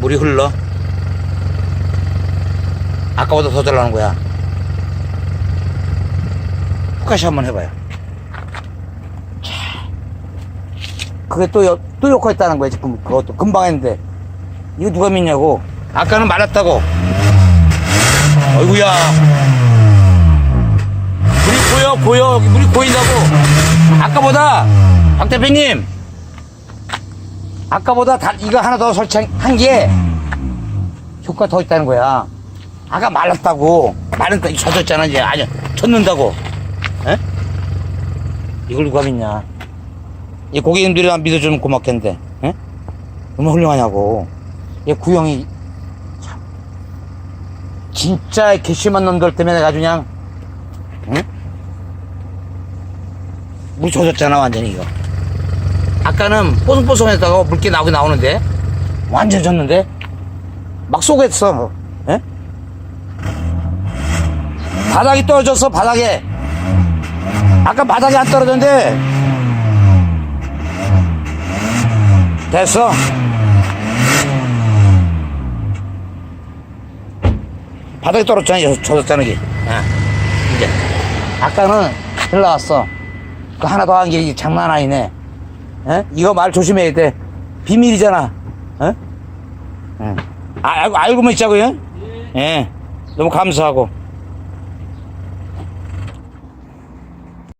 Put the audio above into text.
물이 흘러. 아까보다 더 달라는 거야. 푸카시 한번 해봐요. 자, 그게 또 욕했다는 거야. 지금 그것도 금방 했는데 이거 누가 믿냐고. 아까는 말았다고. 어이구야, 물이 보여 물이 보인다고. 아까보다 박 대표님, 아까보다 이거 하나 더 설치한 게 효과 더 있다는 거야. 아까 말랐다고. 말은 젖었잖아. 이제 아니 젖는다고. 에? 이걸 누가 믿냐. 이 고객님들이 안 믿어주면 고맙겠는데, 에? 얼마나 훌륭하냐고. 얘 구형이 참 진짜 괘씸한 놈들 때문에 내가 아주 그냥, 응? 물 젖었잖아 완전히. 이거 아까는 뽀송뽀송했다가 물기 나오긴 나오는데 완전 젖는데 막 쏘겠어. 에? 바닥이 떨어졌어. 바닥에. 아까 바닥에 안 떨어졌는데 됐어. 바닥에 떨어졌잖아. 젖었잖아 이게. 이제 아까는 흘러왔어. 그 하나 더 한 게 장난 아니네. 에? 이거 말 조심해야 돼. 비밀이잖아. 에? 알고만 있자고요. 예. 너무 감사하고.